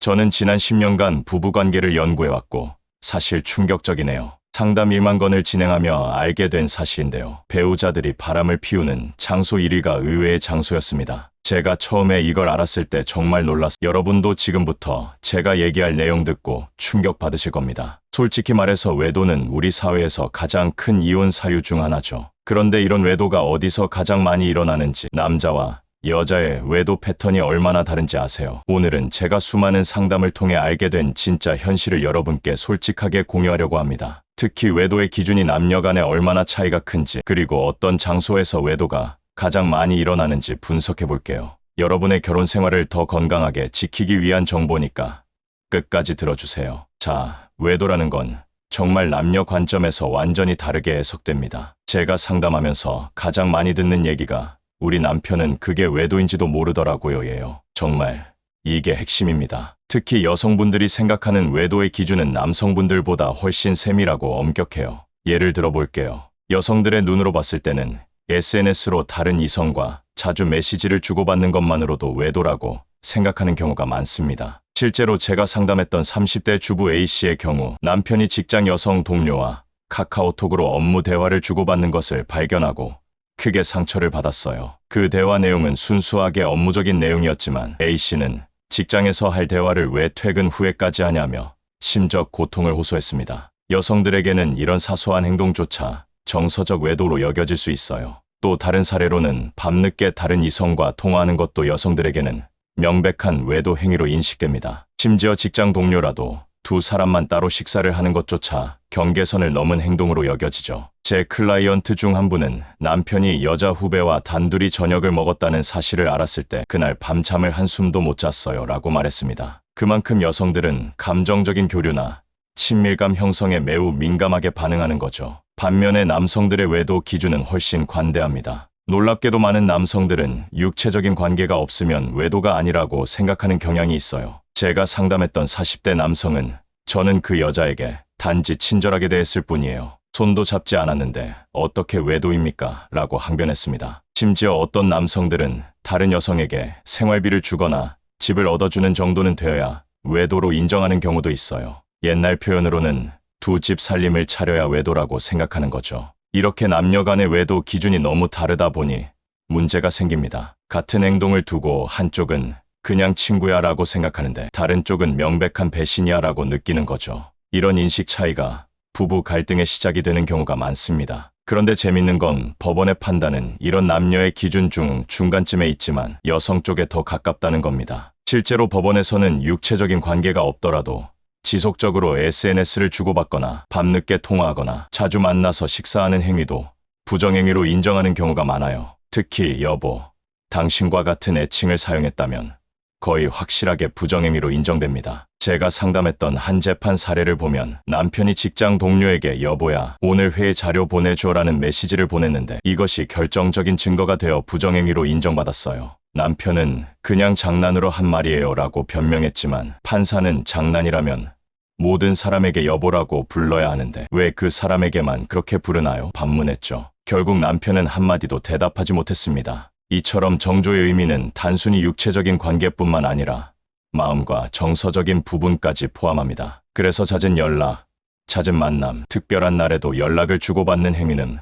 저는 지난 10년간 부부관계를 연구해왔고 사실 충격적이네요. 상담 1만 건을 진행하며 알게 된 사실인데요. 배우자들이 바람을 피우는 장소 1위가 의외의 장소였습니다. 제가 처음에 이걸 알았을 때 정말 놀랐어요. 여러분도 지금부터 제가 얘기할 내용 듣고 충격받으실 겁니다. 솔직히 말해서 외도는 우리 사회에서 가장 큰 이혼 사유 중 하나죠. 그런데 이런 외도가 어디서 가장 많이 일어나는지, 남자와 여자의 외도 패턴이 얼마나 다른지 아세요? 오늘은 제가 수많은 상담을 통해 알게 된 진짜 현실을 여러분께 솔직하게 공유하려고 합니다. 특히 외도의 기준이 남녀 간에 얼마나 차이가 큰지, 그리고 어떤 장소에서 외도가 가장 많이 일어나는지 분석해 볼게요. 여러분의 결혼 생활을 더 건강하게 지키기 위한 정보니까 끝까지 들어주세요. 자, 외도라는 건 정말 남녀 관점에서 완전히 다르게 해석됩니다. 제가 상담하면서 가장 많이 듣는 얘기가 우리 남편은 그게 외도인지도 모르더라고요 예요. 정말 이게 핵심입니다. 특히 여성분들이 생각하는 외도의 기준은 남성분들보다 훨씬 세밀하고 엄격해요. 예를 들어 볼게요. 여성들의 눈으로 봤을 때는 SNS로 다른 이성과 자주 메시지를 주고받는 것만으로도 외도라고 생각하는 경우가 많습니다. 실제로 제가 상담했던 30대 주부 A씨의 경우 남편이 직장 여성 동료와 카카오톡으로 업무 대화를 주고받는 것을 발견하고 크게 상처를 받았어요. 그 대화 내용은 순수하게 업무적인 내용이었지만 A씨는 직장에서 할 대화를 왜 퇴근 후에까지 하냐며 심적 고통을 호소했습니다. 여성들에게는 이런 사소한 행동조차 정서적 외도로 여겨질 수 있어요. 또 다른 사례로는 밤늦게 다른 이성과 통화하는 것도 여성들에게는 명백한 외도 행위로 인식됩니다. 심지어 직장 동료라도 두 사람만 따로 식사를 하는 것조차 경계선을 넘은 행동으로 여겨지죠. 제 클라이언트 중 한 분은 남편이 여자 후배와 단둘이 저녁을 먹었다는 사실을 알았을 때 그날 밤잠을 한숨도 못 잤어요 라고 말했습니다. 그만큼 여성들은 감정적인 교류나 친밀감 형성에 매우 민감하게 반응하는 거죠. 반면에 남성들의 외도 기준은 훨씬 관대합니다. 놀랍게도 많은 남성들은 육체적인 관계가 없으면 외도가 아니라고 생각하는 경향이 있어요. 제가 상담했던 40대 남성은 저는 그 여자에게 단지 친절하게 대했을 뿐이에요. 손도 잡지 않았는데 어떻게 외도입니까? 라고 항변했습니다. 심지어 어떤 남성들은 다른 여성에게 생활비를 주거나 집을 얻어주는 정도는 되어야 외도로 인정하는 경우도 있어요. 옛날 표현으로는 두 집 살림을 차려야 외도라고 생각하는 거죠. 이렇게 남녀 간의 외도 기준이 너무 다르다 보니 문제가 생깁니다. 같은 행동을 두고 한쪽은 그냥 친구야 라고 생각하는데 다른 쪽은 명백한 배신이야 라고 느끼는 거죠. 이런 인식 차이가 부부 갈등의 시작이 되는 경우가 많습니다. 그런데 재밌는 건 법원의 판단은 이런 남녀의 기준 중 중간쯤에 있지만 여성 쪽에 더 가깝다는 겁니다. 실제로 법원에서는 육체적인 관계가 없더라도 지속적으로 SNS를 주고받거나 밤늦게 통화하거나 자주 만나서 식사하는 행위도 부정행위로 인정하는 경우가 많아요. 특히 여보, 당신과 같은 애칭을 사용했다면 거의 확실하게 부정행위로 인정됩니다. 제가 상담했던 한 재판 사례를 보면 남편이 직장 동료에게 여보야, 오늘 회의 자료 보내줘라는 메시지를 보냈는데 이것이 결정적인 증거가 되어 부정행위로 인정받았어요. 남편은 그냥 장난으로 한 말이에요 라고 변명했지만 판사는 장난이라면 모든 사람에게 여보라고 불러야 하는데 왜 그 사람에게만 그렇게 부르나요? 반문했죠. 결국 남편은 한마디도 대답하지 못했습니다. 이처럼 정조의 의미는 단순히 육체적인 관계뿐만 아니라 마음과 정서적인 부분까지 포함합니다. 그래서 잦은 연락, 잦은 만남, 특별한 날에도 연락을 주고받는 행위는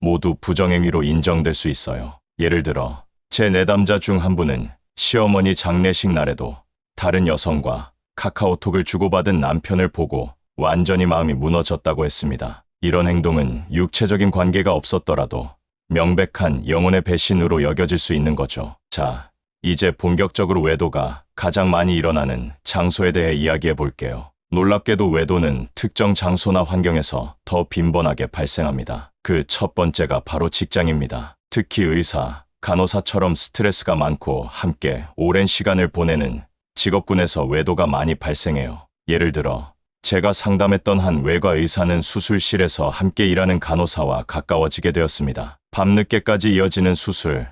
모두 부정행위로 인정될 수 있어요. 예를 들어 제 내담자 중 한 분은 시어머니 장례식 날에도 다른 여성과 카카오톡을 주고받은 남편을 보고 완전히 마음이 무너졌다고 했습니다. 이런 행동은 육체적인 관계가 없었더라도 명백한 영혼의 배신으로 여겨질 수 있는 거죠. 자, 이제 본격적으로 외도가 가장 많이 일어나는 장소에 대해 이야기해 볼게요. 놀랍게도 외도는 특정 장소나 환경에서 더 빈번하게 발생합니다. 그 첫 번째가 바로 직장입니다. 특히 의사, 간호사처럼 스트레스가 많고 함께 오랜 시간을 보내는 직업군에서 외도가 많이 발생해요. 예를 들어 제가 상담했던 한 외과 의사는 수술실에서 함께 일하는 간호사와 가까워지게 되었습니다. 밤늦게까지 이어지는 수술,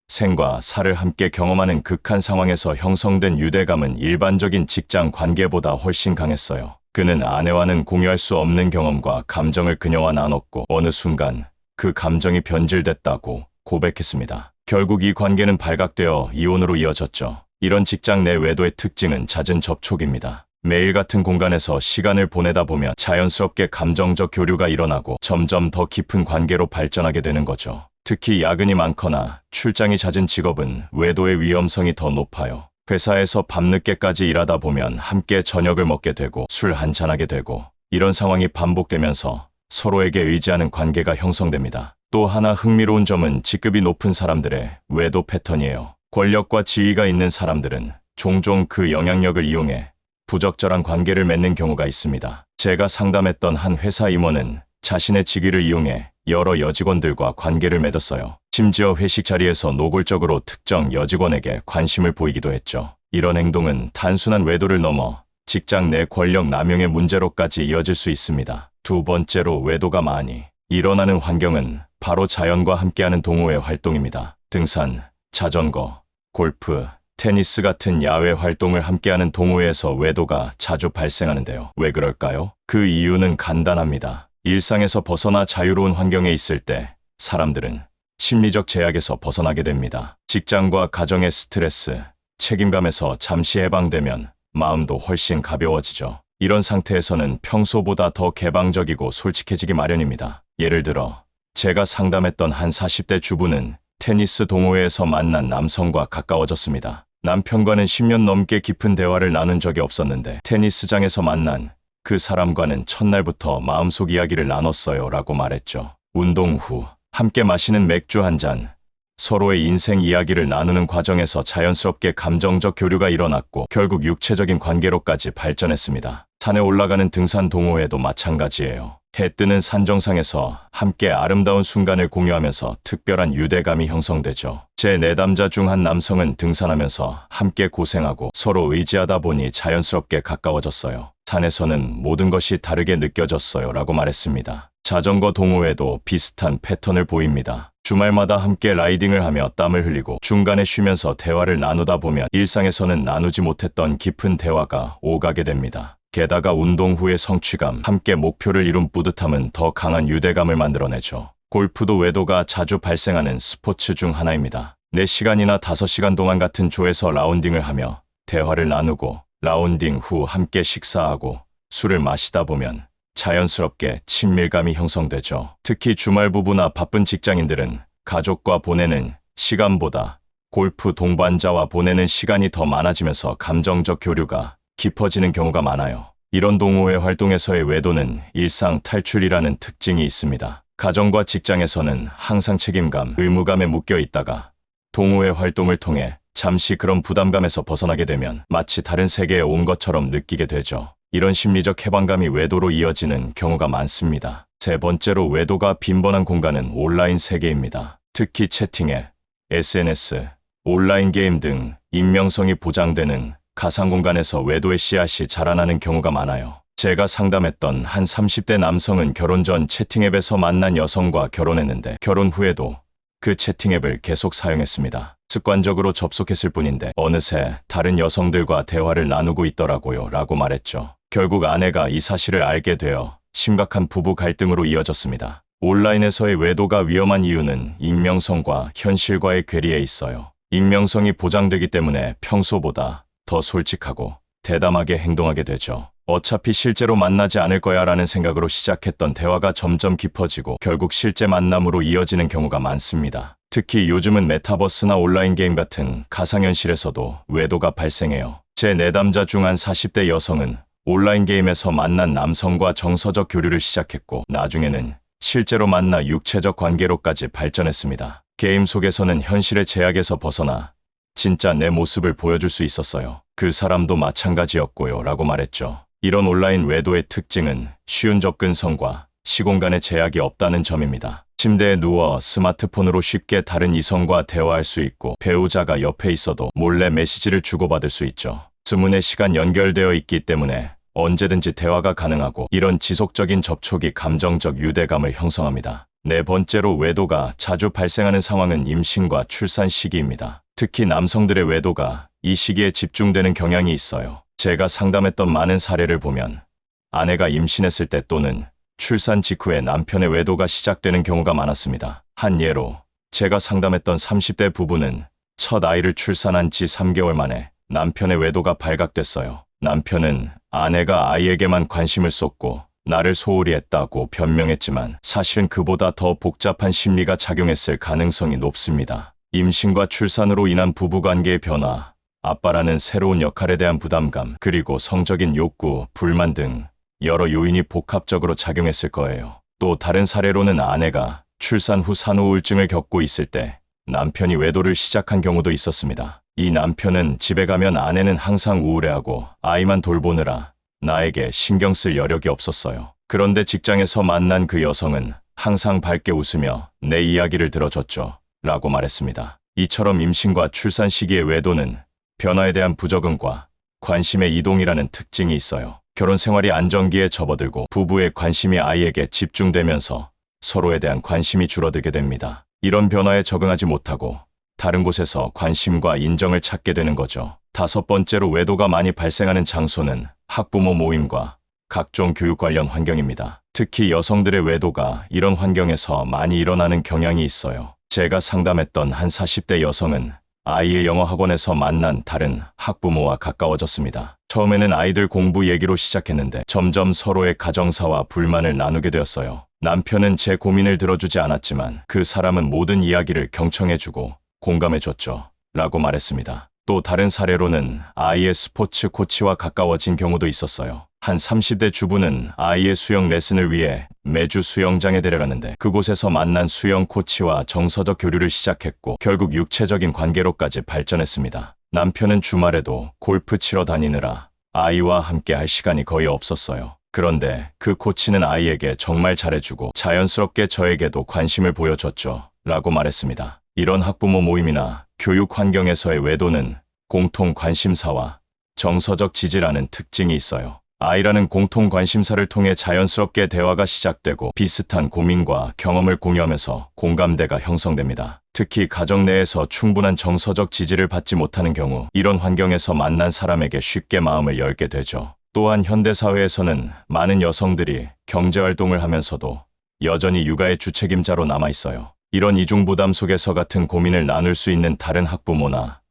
생과 사를 함께 경험하는 극한 상황에서 형성된 유대감은 일반적인 직장 관계보다 훨씬 강했어요. 그는 아내와는 공유할 수 없는 경험과 감정을 그녀와 나눴고 어느 순간 그 감정이 변질됐다고 고백했습니다. 결국 이 관계는 발각되어 이혼으로 이어졌죠. 이런 직장 내 외도의 특징은 잦은 접촉입니다. 매일 같은 공간에서 시간을 보내다 보면 자연스럽게 감정적 교류가 일어나고 점점 더 깊은 관계로 발전하게 되는 거죠. 특히 야근이 많거나 출장이 잦은 직업은 외도의 위험성이 더 높아요. 회사에서 밤늦게까지 일하다 보면 함께 저녁을 먹게 되고 술 한잔하게 되고, 이런 상황이 반복되면서 서로에게 의지하는 관계가 형성됩니다. 또 하나 흥미로운 점은 직급이 높은 사람들의 외도 패턴이에요. 권력과 지위가 있는 사람들은 종종 그 영향력을 이용해 부적절한 관계를 맺는 경우가 있습니다. 제가 상담했던 한 회사 임원은 자신의 직위를 이용해 여러 여직원들과 관계를 맺었어요. 심지어 회식 자리에서 노골적으로 특정 여직원에게 관심을 보이기도 했죠. 이런 행동은 단순한 외도를 넘어 직장 내 권력 남용의 문제로까지 이어질 수 있습니다. 두 번째로 외도가 많이 일어나는 환경은 바로 자연과 함께하는 동호회 활동입니다. 등산, 자전거, 골프, 테니스 같은 야외 활동을 함께하는 동호회에서 외도가 자주 발생하는데요. 왜 그럴까요? 그 이유는 간단합니다. 일상에서 벗어나 자유로운 환경에 있을 때 사람들은 심리적 제약에서 벗어나게 됩니다. 직장과 가정의 스트레스, 책임감에서 잠시 해방되면 마음도 훨씬 가벼워지죠. 이런 상태에서는 평소보다 더 개방적이고 솔직해지기 마련입니다. 예를 들어 제가 상담했던 한 40대 주부는 테니스 동호회에서 만난 남성과 가까워졌습니다. 남편과는 10년 넘게 깊은 대화를 나눈 적이 없었는데 테니스장에서 만난 그 사람과는 첫날부터 마음속 이야기를 나눴어요 라고 말했죠. 운동 후 함께 마시는 맥주 한 잔, 서로의 인생 이야기를 나누는 과정에서 자연스럽게 감정적 교류가 일어났고 결국 육체적인 관계로까지 발전했습니다. 산에 올라가는 등산 동호회도 마찬가지예요. 해 뜨는 산 정상에서 함께 아름다운 순간을 공유하면서 특별한 유대감이 형성되죠. 제 내담자 중 한 남성은 등산하면서 함께 고생하고 서로 의지하다 보니 자연스럽게 가까워졌어요. 산에서는 모든 것이 다르게 느껴졌어요 라고 말했습니다. 자전거 동호회도 비슷한 패턴을 보입니다. 주말마다 함께 라이딩을 하며 땀을 흘리고 중간에 쉬면서 대화를 나누다 보면 일상에서는 나누지 못했던 깊은 대화가 오가게 됩니다. 게다가 운동 후의 성취감, 함께 목표를 이룬 뿌듯함은 더 강한 유대감을 만들어내죠. 골프도 외도가 자주 발생하는 스포츠 중 하나입니다. 4시간이나 5시간 동안 같은 조에서 라운딩을 하며 대화를 나누고 라운딩 후 함께 식사하고 술을 마시다 보면 자연스럽게 친밀감이 형성되죠. 특히 주말 부부나 바쁜 직장인들은 가족과 보내는 시간보다 골프 동반자와 보내는 시간이 더 많아지면서 감정적 교류가 깊어지는 경우가 많아요. 이런 동호회 활동에서의 외도는 일상 탈출이라는 특징이 있습니다. 가정과 직장에서는 항상 책임감, 의무감에 묶여 있다가 동호회 활동을 통해 잠시 그런 부담감에서 벗어나게 되면 마치 다른 세계에 온 것처럼 느끼게 되죠. 이런 심리적 해방감이 외도로 이어지는 경우가 많습니다. 세 번째로 외도가 빈번한 공간은 온라인 세계입니다. 특히 채팅앱, SNS, 온라인 게임 등 익명성이 보장되는 가상 공간에서 외도의 씨앗이 자라나는 경우가 많아요. 제가 상담했던 한 30대 남성은 결혼 전 채팅앱에서 만난 여성과 결혼했는데 결혼 후에도 그 채팅앱을 계속 사용했습니다. 습관적으로 접속했을 뿐인데 어느새 다른 여성들과 대화를 나누고 있더라고요 라고 말했죠. 결국 아내가 이 사실을 알게 되어 심각한 부부 갈등으로 이어졌습니다. 온라인에서의 외도가 위험한 이유는 익명성과 현실과의 괴리에 있어요. 익명성이 보장되기 때문에 평소보다 더 솔직하고 대담하게 행동하게 되죠. 어차피 실제로 만나지 않을 거야 라는 생각으로 시작했던 대화가 점점 깊어지고 결국 실제 만남으로 이어지는 경우가 많습니다. 특히 요즘은 메타버스나 온라인 게임 같은 가상현실에서도 외도가 발생해요. 제 내담자 중 한 40대 여성은 온라인 게임에서 만난 남성과 정서적 교류를 시작했고 나중에는 실제로 만나 육체적 관계로까지 발전했습니다. 게임 속에서는 현실의 제약에서 벗어나 진짜 내 모습을 보여줄 수 있었어요. 그 사람도 마찬가지였고요 라고 말했죠. 이런 온라인 외도의 특징은 쉬운 접근성과 시공간의 제약이 없다는 점입니다. 침대에 누워 스마트폰으로 쉽게 다른 이성과 대화할 수 있고 배우자가 옆에 있어도 몰래 메시지를 주고받을 수 있죠. 수문의 시간 연결되어 있기 때문에 언제든지 대화가 가능하고 이런 지속적인 접촉이 감정적 유대감을 형성합니다. 네 번째로 외도가 자주 발생하는 상황은 임신과 출산 시기입니다. 특히 남성들의 외도가 이 시기에 집중되는 경향이 있어요. 제가 상담했던 많은 사례를 보면 아내가 임신했을 때 또는 출산 직후에 남편의 외도가 시작되는 경우가 많았습니다. 한 예로 제가 상담했던 30대 부부는 첫 아이를 출산한 지 3개월 만에 남편의 외도가 발각됐어요. 남편은 아내가 아이에게만 관심을 쏟고 나를 소홀히 했다고 변명했지만 사실은 그보다 더 복잡한 심리가 작용했을 가능성이 높습니다. 임신과 출산으로 인한 부부관계의 변화, 아빠라는 새로운 역할에 대한 부담감, 그리고 성적인 욕구, 불만 등 여러 요인이 복합적으로 작용했을 거예요. 또 다른 사례로는 아내가 출산 후 산후 우울증을 겪고 있을 때 남편이 외도를 시작한 경우도 있었습니다. 이 남편은 집에 가면 아내는 항상 우울해하고 아이만 돌보느라 나에게 신경 쓸 여력이 없었어요. 그런데 직장에서 만난 그 여성은 항상 밝게 웃으며 내 이야기를 들어줬죠. 라고 말했습니다. 이처럼 임신과 출산 시기의 외도는 변화에 대한 부적응과 관심의 이동이라는 특징이 있어요. 결혼 생활이 안정기에 접어들고 부부의 관심이 아이에게 집중되면서 서로에 대한 관심이 줄어들게 됩니다. 이런 변화에 적응하지 못하고 다른 곳에서 관심과 인정을 찾게 되는 거죠. 5번째로 외도가 많이 발생하는 장소는 학부모 모임과 각종 교육 관련 환경입니다. 특히 여성들의 외도가 이런 환경에서 많이 일어나는 경향이 있어요. 제가 상담했던 한 40대 여성은 아이의 영어 학원에서 만난 다른 학부모와 가까워졌습니다. 처음에는 아이들 공부 얘기로 시작했는데 점점 서로의 가정사와 불만을 나누게 되었어요. 남편은 제 고민을 들어주지 않았지만 그 사람은 모든 이야기를 경청해주고 공감해줬죠. 라고 말했습니다. 또 다른 사례로는 아이의 스포츠 코치와 가까워진 경우도 있었어요. 한 30대 주부는 아이의 수영 레슨을 위해 매주 수영장에 데려갔는데 그곳에서 만난 수영 코치와 정서적 교류를 시작했고 결국 육체적인 관계로까지 발전했습니다. 남편은 주말에도 골프 치러 다니느라 아이와 함께 할 시간이 거의 없었어요. 그런데 그 코치는 아이에게 정말 잘해주고 자연스럽게 저에게도 관심을 보여줬죠. 라고 말했습니다. 이런 학부모 모임이나 교육 환경에서의 외도는 공통 관심사와 정서적 지지라는 특징이 있어요. 아이라는 공통 관심사를 통해 자연스럽게 대화가 시작되고 비슷한 고민과 경험을 공유하면서 공감대가 형성됩니다. 특히 가정 내에서 충분한 정서적 지지를 받지 못하는 경우 이런 환경에서 만난 사람에게 쉽게 마음을 열게 되죠. 또한 현대사회에서는 많은 여성들이 경제활동을 하면서도 여전히 육아의 주책임자로 남아있어요. 이런 이중부담 속에서 같은 고민을 나눌 수 있는 다른 학부모나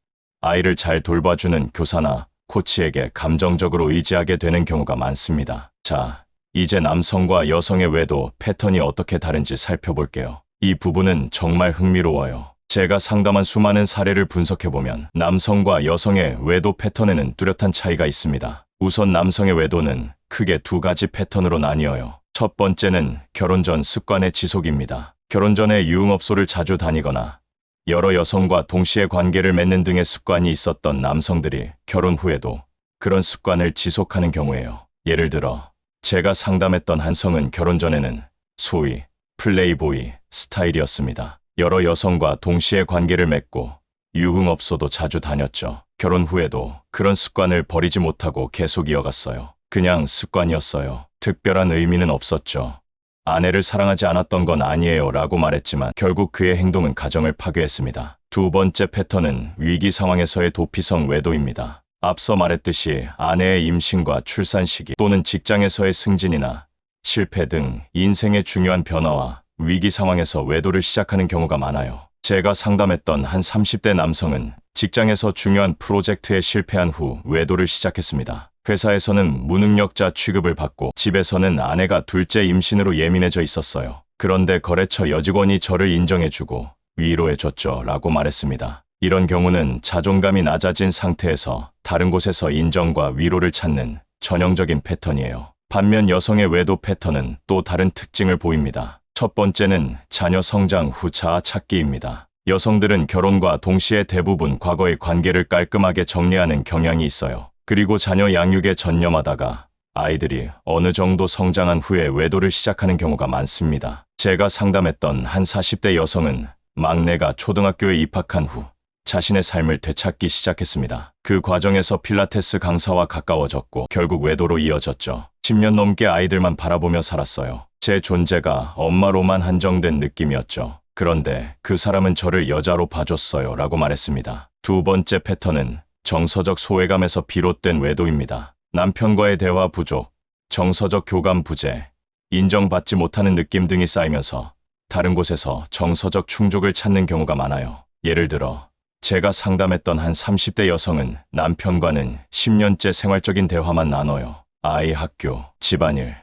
아이를 잘 돌봐주는 교사나 코치에게 감정적으로 의지하게 되는 경우가 많습니다. 자, 이제 남성과 여성의 외도 패턴이 어떻게 다른지 살펴볼게요. 이 부분은 정말 흥미로워요. 제가 상담한 수많은 사례를 분석해보면 남성과 여성의 외도 패턴에는 뚜렷한 차이가 있습니다. 우선 남성의 외도는 크게 2가지 패턴으로 나뉘어요. 첫 번째는 결혼 전 습관의 지속입니다. 결혼 전에 유흥업소를 자주 다니거나 여러 여성과 동시에 관계를 맺는 등의 습관이 있었던 남성들이 결혼 후에도 그런 습관을 지속하는 경우예요. 예를 들어 제가 상담했던 한 성은 결혼 전에는 소위 플레이보이 스타일이었습니다. 여러 여성과 동시에 관계를 맺고 유흥업소도 자주 다녔죠. 결혼 후에도 그런 습관을 버리지 못하고 계속 이어갔어요. 그냥 습관이었어요. 특별한 의미는 없었죠. 아내를 사랑하지 않았던 건 아니에요 라고 말했지만 결국 그의 행동은 가정을 파괴했습니다. 2번째 패턴은 위기 상황에서의 도피성 외도입니다. 앞서 말했듯이 아내의 임신과 출산 시기 또는 직장에서의 승진이나 실패 등 인생의 중요한 변화와 위기 상황에서 외도를 시작하는 경우가 많아요. 제가 상담했던 한 30대 남성은 직장에서 중요한 프로젝트에 실패한 후 외도를 시작했습니다. 회사에서는 무능력자 취급을 받고 집에서는 아내가 둘째 임신으로 예민해져 있었어요. 그런데 거래처 여직원이 저를 인정해주고 위로해줬죠 라고 말했습니다. 이런 경우는 자존감이 낮아진 상태에서 다른 곳에서 인정과 위로를 찾는 전형적인 패턴이에요. 반면 여성의 외도 패턴은 또 다른 특징을 보입니다. 첫 번째는 자녀 성장 후 자아 찾기입니다. 여성들은 결혼과 동시에 대부분 과거의 관계를 깔끔하게 정리하는 경향이 있어요. 그리고 자녀 양육에 전념하다가 아이들이 어느 정도 성장한 후에 외도를 시작하는 경우가 많습니다. 제가 상담했던 한 40대 여성은 막내가 초등학교에 입학한 후 자신의 삶을 되찾기 시작했습니다. 그 과정에서 필라테스 강사와 가까워졌고 결국 외도로 이어졌죠. 10년 넘게 아이들만 바라보며 살았어요. 제 존재가 엄마로만 한정된 느낌이었죠. 그런데 그 사람은 저를 여자로 봐줬어요 라고 말했습니다. 2번째 패턴은 정서적 소외감에서 비롯된 외도입니다. 남편과의 대화 부족, 정서적 교감 부재, 인정받지 못하는 느낌 등이 쌓이면서 다른 곳에서 정서적 충족을 찾는 경우가 많아요. 예를 들어 제가 상담했던 한 30대 여성은 남편과는 10년째 생활적인 대화만 나눠요. 아이 학교, 집안일,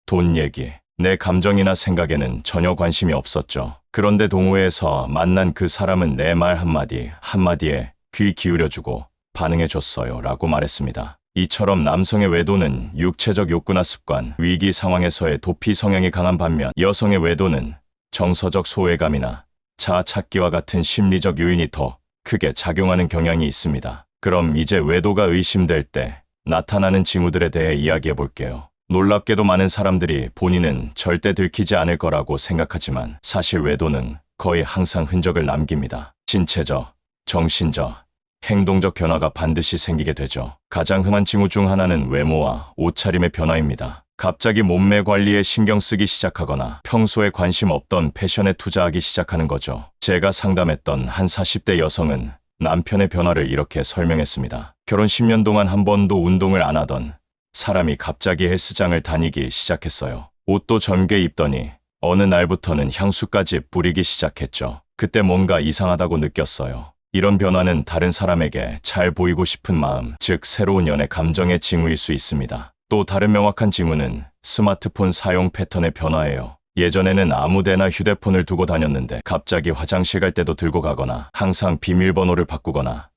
돈 얘기, 내 감정이나 생각에는 전혀 관심이 없었죠. 그런데 동호회에서 만난 그 사람은 내 말 한마디에 귀 기울여주고 반응해줬어요. 라고 말했습니다. 이처럼 남성의 외도는 육체적 욕구나 습관, 위기 상황에서의 도피 성향이 강한 반면 여성의 외도는 정서적 소외감이나 자아 찾기와 같은 심리적 요인이 더 크게 작용하는 경향이 있습니다. 그럼 이제 외도가 의심될 때 나타나는 징후들에 대해 이야기해 볼게요. 놀랍게도 많은 사람들이 본인은 절대 들키지 않을 거라고 생각하지만 사실 외도는 거의 항상 흔적을 남깁니다. 신체적, 정신적, 행동적 변화가 반드시 생기게 되죠. 가장 흔한 징후 중 하나는 외모와 옷차림의 변화입니다. 갑자기 몸매 관리에 신경 쓰기 시작하거나 평소에 관심 없던 패션에 투자하기 시작하는 거죠. 제가 상담했던 한 40대 여성은 남편의 변화를 이렇게 설명했습니다. 결혼 10년 동안 한 번도 운동을 안 하던 사람이 갑자기 헬스장을 다니기 시작했어요. 옷도 젊게 입더니 어느 날부터는 향수까지 뿌리기 시작했죠. 그때 뭔가 이상하다고 느꼈어요. 이런 변화는 다른 사람에게 잘 보이고 싶은 마음, 즉 새로운 연애 감정의 징후일 수 있습니다. 또 다른 명확한 징후는 스마트폰 사용 패턴의 변화예요. 예전에는 아무데나 휴대폰을 두고 다녔는데 갑자기 화장실 갈 때도 들고 가거나 항상 비밀번호를 바꾸거나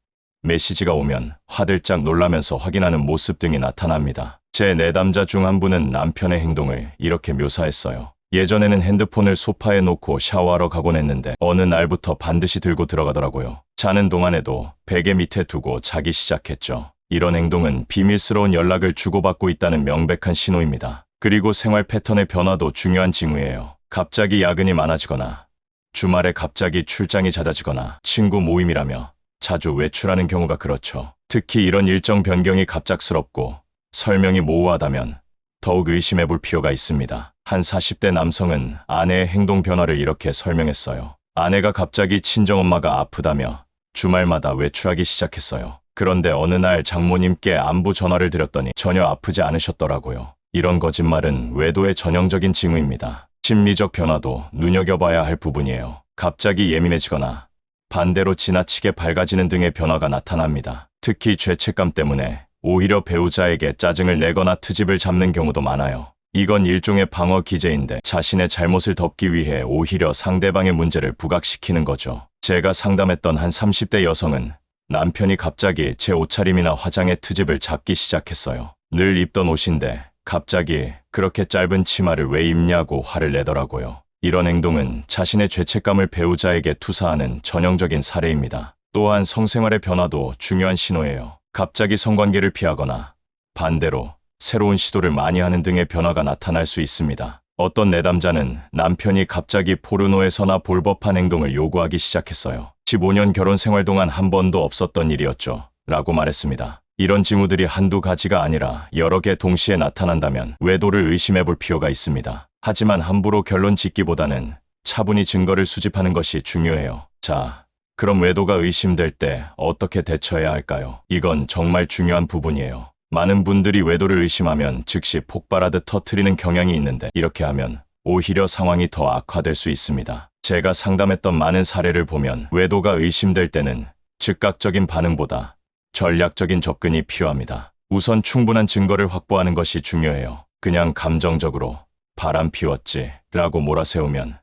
메시지가 오면 화들짝 놀라면서 확인하는 모습 등이 나타납니다. 제 내담자 중 한 분은 남편의 행동을 이렇게 묘사했어요. 예전에는 핸드폰을 소파에 놓고 샤워하러 가곤 했는데 어느 날부터 반드시 들고 들어가더라고요. 자는 동안에도 베개 밑에 두고 자기 시작했죠. 이런 행동은 비밀스러운 연락을 주고받고 있다는 명백한 신호입니다. 그리고 생활 패턴의 변화도 중요한 징후예요. 갑자기 야근이 많아지거나 주말에 갑자기 출장이 잦아지거나 친구 모임이라며 자주 외출하는 경우가 그렇죠. 특히 이런 일정 변경이 갑작스럽고 설명이 모호하다면 더욱 의심해 볼 필요가 있습니다. 한 40대 남성은 아내의 행동 변화를 이렇게 설명했어요. 아내가 갑자기 친정엄마가 아프다며 주말마다 외출하기 시작했어요. 그런데 어느 날 장모님께 안부 전화를 드렸더니 전혀 아프지 않으셨더라고요. 이런 거짓말은 외도의 전형적인 징후입니다. 심리적 변화도 눈여겨봐야 할 부분이에요. 갑자기 예민해지거나 반대로 지나치게 밝아지는 등의 변화가 나타납니다. 특히 죄책감 때문에 오히려 배우자에게 짜증을 내거나 트집을 잡는 경우도 많아요. 이건 일종의 방어 기제인데 자신의 잘못을 덮기 위해 오히려 상대방의 문제를 부각시키는 거죠. 제가 상담했던 한 30대 여성은 남편이 갑자기 제 옷차림이나 화장의 트집을 잡기 시작했어요. 늘 입던 옷인데 갑자기 그렇게 짧은 치마를 왜 입냐고 화를 내더라고요. 이런 행동은 자신의 죄책감을 배우자에게 투사하는 전형적인 사례입니다. 또한 성생활의 변화도 중요한 신호예요. 갑자기 성관계를 피하거나 반대로 새로운 시도를 많이 하는 등의 변화가 나타날 수 있습니다. 어떤 내담자는 남편이 갑자기 포르노에서나 볼 법한 행동을 요구하기 시작했어요. 15년 결혼 생활 동안 한 번도 없었던 일이었죠. 라고 말했습니다. 이런 징후들이 한두 가지가 아니라 여러 개 동시에 나타난다면 외도를 의심해 볼 필요가 있습니다. 하지만 함부로 결론 짓기보다는 차분히 증거를 수집하는 것이 중요해요. 자, 그럼 외도가 의심될 때 어떻게 대처해야 할까요? 이건 정말 중요한 부분이에요. 많은 분들이 외도를 의심하면 즉시 폭발하듯 터뜨리는 경향이 있는데 이렇게 하면 오히려 상황이 더 악화될 수 있습니다. 제가 상담했던 많은 사례를 보면 외도가 의심될 때는 즉각적인 반응보다 전략적인 접근이 필요합니다. 우선 충분한 증거를 확보하는 것이 중요해요. 그냥 감정적으로 바람 피웠지 라고 몰아세우면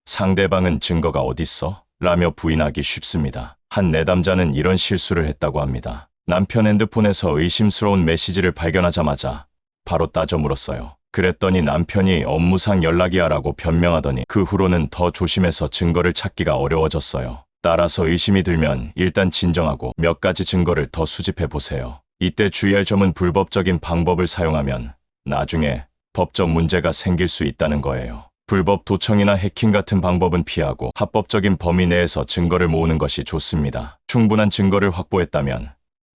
상대방은 증거가 어딨어? 라며 부인하기 쉽습니다. 한 내담자는 이런 실수를 했다고 합니다. 남편 핸드폰에서 의심스러운 메시지를 발견하자마자 바로 따져 물었어요. 그랬더니 남편이 업무상 연락이야라고 변명하더니 그 후로는 더 조심해서 증거를 찾기가 어려워졌어요. 따라서 의심이 들면 일단 진정하고 몇 가지 증거를 더 수집해 보세요. 이때 주의할 점은 불법적인 방법을 사용하면 나중에 법적 문제가 생길 수 있다는 거예요. 불법 도청이나 해킹 같은 방법은 피하고 합법적인 범위 내에서 증거를 모으는 것이 좋습니다. 충분한 증거를 확보했다면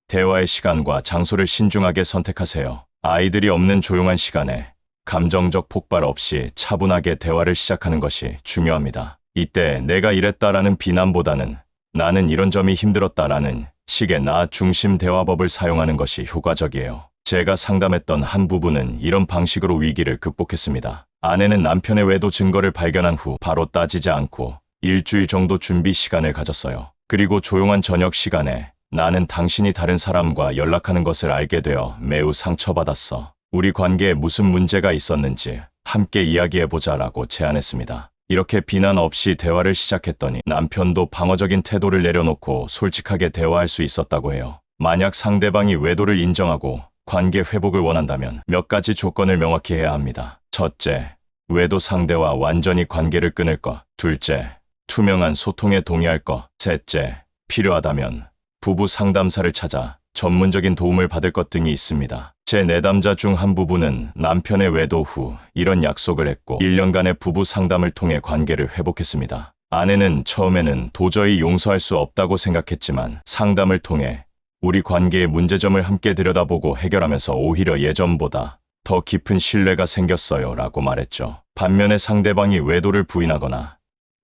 대화의 시간과 장소를 신중하게 선택하세요. 아이들이 없는 조용한 시간에 감정적 폭발 없이 차분하게 대화를 시작하는 것이 중요합니다. 이때 내가 이랬다라는 비난보다는 나는 이런 점이 힘들었다라는 식의 나 중심 대화법을 사용하는 것이 효과적이에요. 제가 상담했던 한 부부는 이런 방식으로 위기를 극복했습니다. 아내는 남편의 외도 증거를 발견한 후 바로 따지지 않고 일주일 정도 준비 시간을 가졌어요. 그리고 조용한 저녁 시간에 나는 당신이 다른 사람과 연락하는 것을 알게 되어 매우 상처받았어. 우리 관계에 무슨 문제가 있었는지 함께 이야기해보자라고 제안했습니다. 이렇게 비난 없이 대화를 시작했더니 남편도 방어적인 태도를 내려놓고 솔직하게 대화할 수 있었다고 해요. 만약 상대방이 외도를 인정하고 관계 회복을 원한다면 몇 가지 조건을 명확히 해야 합니다. 첫째, 외도 상대와 완전히 관계를 끊을 것. 둘째, 투명한 소통에 동의할 것. 셋째, 필요하다면 부부 상담사를 찾아 전문적인 도움을 받을 것 등이 있습니다. 제 내담자 중 한 부부는 남편의 외도 후 이런 약속을 했고 1년간의 부부 상담을 통해 관계를 회복했습니다. 아내는 처음에는 도저히 용서할 수 없다고 생각했지만 상담을 통해 우리 관계의 문제점을 함께 들여다보고 해결하면서 오히려 예전보다 더 깊은 신뢰가 생겼어요 라고 말했죠. 반면에 상대방이 외도를 부인하거나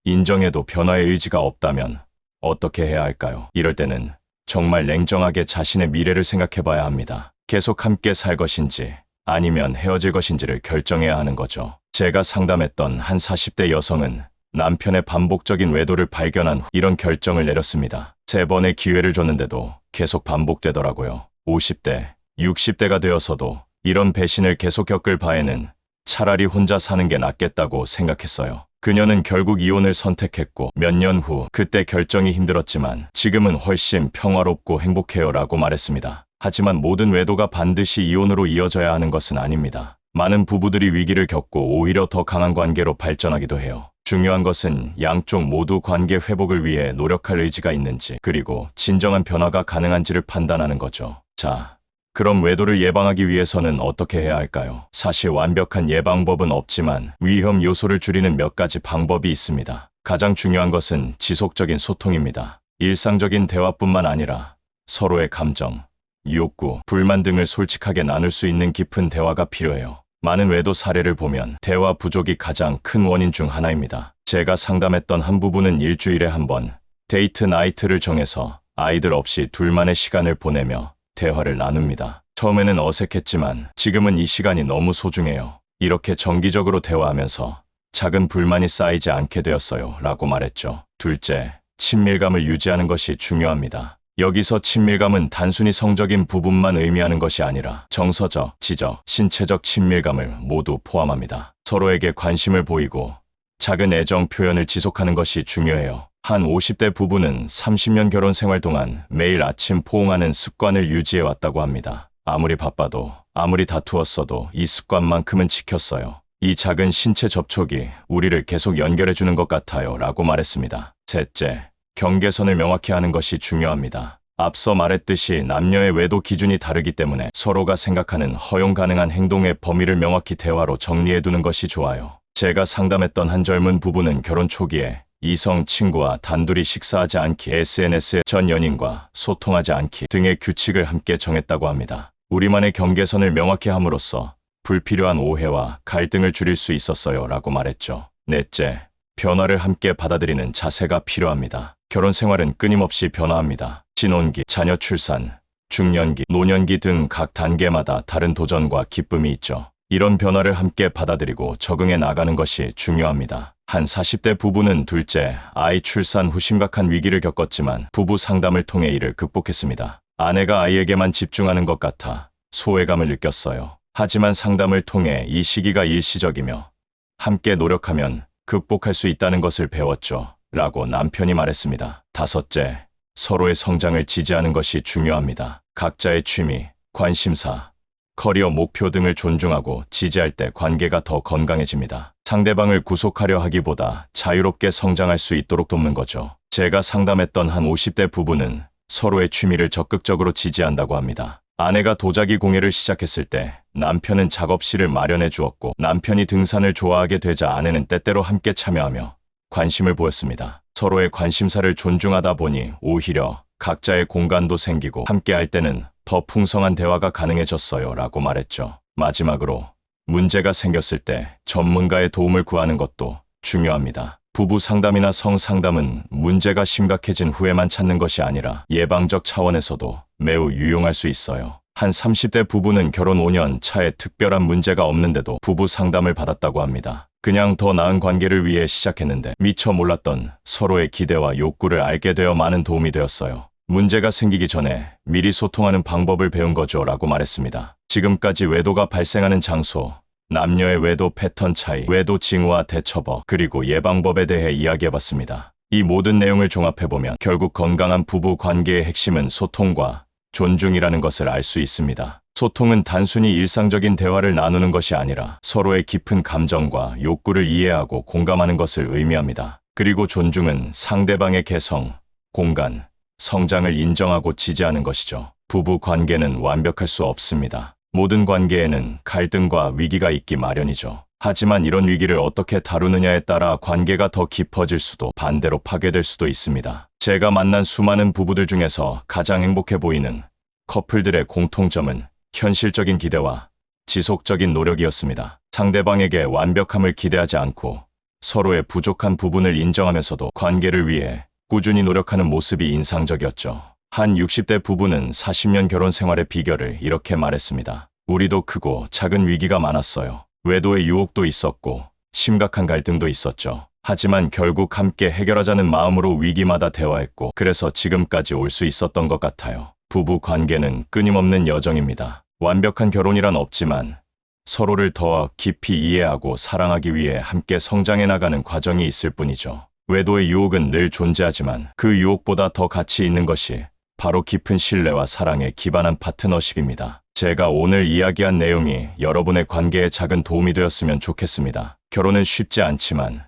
인정해도 변화의 의지가 없다면 어떻게 해야 할까요? 이럴 때는 정말 냉정하게 자신의 미래를 생각해 봐야 합니다. 계속 함께 살 것인지 아니면 헤어질 것인지를 결정해야 하는 거죠. 제가 상담했던 한 40대 여성은 남편의 반복적인 외도를 발견한 후 이런 결정을 내렸습니다. 3번의 기회를 줬는데도 계속 반복되더라고요. 50대, 60대가 되어서도 이런 배신을 계속 겪을 바에는 차라리 혼자 사는 게 낫겠다고 생각했어요. 그녀는 결국 이혼을 선택했고 몇 년 후 그때 결정이 힘들었지만 지금은 훨씬 평화롭고 행복해요 라고 말했습니다. 하지만 모든 외도가 반드시 이혼으로 이어져야 하는 것은 아닙니다. 많은 부부들이 위기를 겪고 오히려 더 강한 관계로 발전하기도 해요. 중요한 것은 양쪽 모두 관계 회복을 위해 노력할 의지가 있는지 그리고 진정한 변화가 가능한지를 판단하는 거죠. 자, 그럼 외도를 예방하기 위해서는 어떻게 해야 할까요? 사실 완벽한 예방법은 없지만 위험 요소를 줄이는 몇 가지 방법이 있습니다. 가장 중요한 것은 지속적인 소통입니다. 일상적인 대화뿐만 아니라 서로의 감정, 욕구, 불만 등을 솔직하게 나눌 수 있는 깊은 대화가 필요해요. 많은 외도 사례를 보면 대화 부족이 가장 큰 원인 중 하나입니다. 제가 상담했던 한 부부는 일주일에 한 번 데이트 나이트를 정해서 아이들 없이 둘만의 시간을 보내며 대화를 나눕니다. 처음에는 어색했지만 지금은 이 시간이 너무 소중해요. 이렇게 정기적으로 대화하면서 작은 불만이 쌓이지 않게 되었어요 라고 말했죠. 둘째, 친밀감을 유지하는 것이 중요합니다. 여기서 친밀감은 단순히 성적인 부분만 의미하는 것이 아니라 정서적, 지적, 신체적 친밀감을 모두 포함합니다. 서로에게 관심을 보이고 작은 애정 표현을 지속하는 것이 중요해요. 한 50대 부부는 30년 결혼 생활 동안 매일 아침 포옹하는 습관을 유지해왔다고 합니다. 아무리 바빠도 아무리 다투었어도 이 습관만큼은 지켰어요. 이 작은 신체 접촉이 우리를 계속 연결해주는 것 같아요 라고 말했습니다. 셋째, 경계선을 명확히 하는 것이 중요합니다. 앞서 말했듯이 남녀의 외도 기준이 다르기 때문에 서로가 생각하는 허용 가능한 행동의 범위를 명확히 대화로 정리해두는 것이 좋아요. 제가 상담했던 한 젊은 부부는 결혼 초기에 이성 친구와 단둘이 식사하지 않기, SNS에 전 연인과 소통하지 않기 등의 규칙을 함께 정했다고 합니다. 우리만의 경계선을 명확히 함으로써 불필요한 오해와 갈등을 줄일 수 있었어요 라고 말했죠. 넷째, 변화를 함께 받아들이는 자세가 필요합니다. 결혼 생활은 끊임없이 변화합니다. 신혼기, 자녀 출산, 중년기, 노년기 등 각 단계마다 다른 도전과 기쁨이 있죠. 이런 변화를 함께 받아들이고 적응해 나가는 것이 중요합니다. 한 40대 부부는 둘째, 아이 출산 후 심각한 위기를 겪었지만 부부 상담을 통해 이를 극복했습니다. 아내가 아이에게만 집중하는 것 같아 소외감을 느꼈어요. 하지만 상담을 통해 이 시기가 일시적이며 함께 노력하면 극복할 수 있다는 것을 배웠죠. 라고 남편이 말했습니다. 다섯째, 서로의 성장을 지지하는 것이 중요합니다. 각자의 취미, 관심사, 커리어 목표 등을 존중하고 지지할 때 관계가 더 건강해집니다. 상대방을 구속하려 하기보다 자유롭게 성장할 수 있도록 돕는 거죠. 제가 상담했던 한 50대 부부는 서로의 취미를 적극적으로 지지한다고 합니다. 아내가 도자기 공예를 시작했을 때 남편은 작업실을 마련해 주었고 남편이 등산을 좋아하게 되자 아내는 때때로 함께 참여하며 관심을 보였습니다. 서로의 관심사를 존중하다 보니 오히려 각자의 공간도 생기고 함께 할 때는 더 풍성한 대화가 가능해졌어요 라고 말했죠. 마지막으로 문제가 생겼을 때 전문가의 도움을 구하는 것도 중요합니다. 부부 상담이나 성 상담은 문제가 심각해진 후에만 찾는 것이 아니라 예방적 차원에서도 매우 유용할 수 있어요. 한 30대 부부는 결혼 5년 차에 특별한 문제가 없는데도 부부 상담을 받았다고 합니다. 그냥 더 나은 관계를 위해 시작했는데 미처 몰랐던 서로의 기대와 욕구를 알게 되어 많은 도움이 되었어요. 문제가 생기기 전에 미리 소통하는 방법을 배운 거죠 라고 말했습니다. 지금까지 외도가 발생하는 장소, 남녀의 외도 패턴 차이, 외도 징후와 대처법, 그리고 예방법에 대해 이야기해봤습니다. 이 모든 내용을 종합해보면 결국 건강한 부부 관계의 핵심은 소통과 존중이라는 것을 알 수 있습니다. 소통은 단순히 일상적인 대화를 나누는 것이 아니라 서로의 깊은 감정과 욕구를 이해하고 공감하는 것을 의미합니다. 그리고 존중은 상대방의 개성, 공간, 성장을 인정하고 지지하는 것이죠. 부부 관계는 완벽할 수 없습니다. 모든 관계에는 갈등과 위기가 있기 마련이죠. 하지만 이런 위기를 어떻게 다루느냐에 따라 관계가 더 깊어질 수도 반대로 파괴될 수도 있습니다. 제가 만난 수많은 부부들 중에서 가장 행복해 보이는 커플들의 공통점은 현실적인 기대와 지속적인 노력이었습니다. 상대방에게 완벽함을 기대하지 않고 서로의 부족한 부분을 인정하면서도 관계를 위해 꾸준히 노력하는 모습이 인상적이었죠. 한 60대 부부는 40년 결혼 생활의 비결을 이렇게 말했습니다. 우리도 크고 작은 위기가 많았어요. 외도의 유혹도 있었고 심각한 갈등도 있었죠. 하지만 결국 함께 해결하자는 마음으로 위기마다 대화했고 그래서 지금까지 올 수 있었던 것 같아요. 부부 관계는 끊임없는 여정입니다. 완벽한 결혼이란 없지만 서로를 더 깊이 이해하고 사랑하기 위해 함께 성장해 나가는 과정이 있을 뿐이죠. 외도의 유혹은 늘 존재하지만 그 유혹보다 더 가치 있는 것이 바로 깊은 신뢰와 사랑에 기반한 파트너십입니다. 제가 오늘 이야기한 내용이 여러분의 관계에 작은 도움이 되었으면 좋겠습니다. 결혼은 쉽지 않지만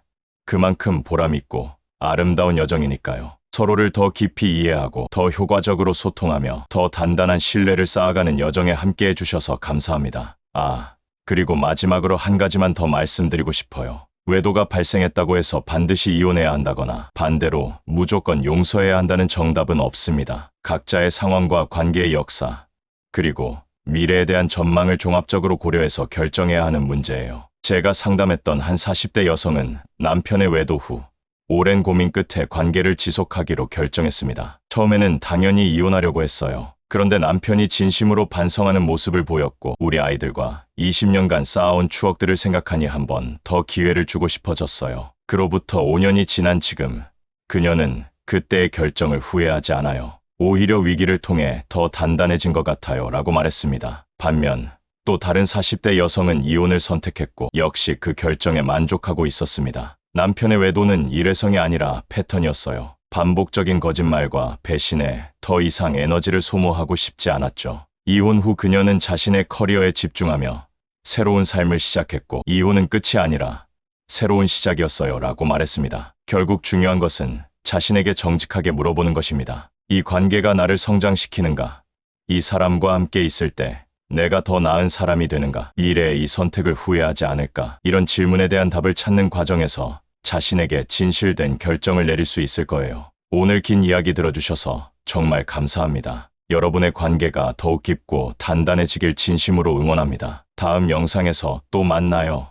그만큼 보람있고 아름다운 여정이니까요. 서로를 더 깊이 이해하고 더 효과적으로 소통하며 더 단단한 신뢰를 쌓아가는 여정에 함께해 주셔서 감사합니다. 그리고 마지막으로 한 가지만 더 말씀드리고 싶어요. 외도가 발생했다고 해서 반드시 이혼해야 한다거나 반대로 무조건 용서해야 한다는 정답은 없습니다. 각자의 상황과 관계의 역사, 그리고 미래에 대한 전망을 종합적으로 고려해서 결정해야 하는 문제예요. 제가 상담했던 한 40대 여성은 남편의 외도 후 오랜 고민 끝에 관계를 지속하기로 결정했습니다. 처음에는 당연히 이혼하려고 했어요. 그런데 남편이 진심으로 반성하는 모습을 보였고 우리 아이들과 20년간 쌓아온 추억들을 생각하니 한 번 더 기회를 주고 싶어졌어요. 그로부터 5년이 지난 지금 그녀는 그때의 결정을 후회하지 않아요. 오히려 위기를 통해 더 단단해진 것 같아요 라고 말했습니다. 반면 또 다른 40대 여성은 이혼을 선택했고 역시 그 결정에 만족하고 있었습니다. 남편의 외도는 일회성이 아니라 패턴이었어요. 반복적인 거짓말과 배신에 더 이상 에너지를 소모하고 싶지 않았죠. 이혼 후 그녀는 자신의 커리어에 집중하며 새로운 삶을 시작했고 이혼은 끝이 아니라 새로운 시작이었어요 라고 말했습니다. 결국 중요한 것은 자신에게 정직하게 물어보는 것입니다. 이 관계가 나를 성장시키는가? 이 사람과 함께 있을 때 내가 더 나은 사람이 되는가? 미래에 이 선택을 후회하지 않을까? 이런 질문에 대한 답을 찾는 과정에서 자신에게 진실된 결정을 내릴 수 있을 거예요. 오늘 긴 이야기 들어주셔서 정말 감사합니다. 여러분의 관계가 더욱 깊고 단단해지길 진심으로 응원합니다. 다음 영상에서 또 만나요.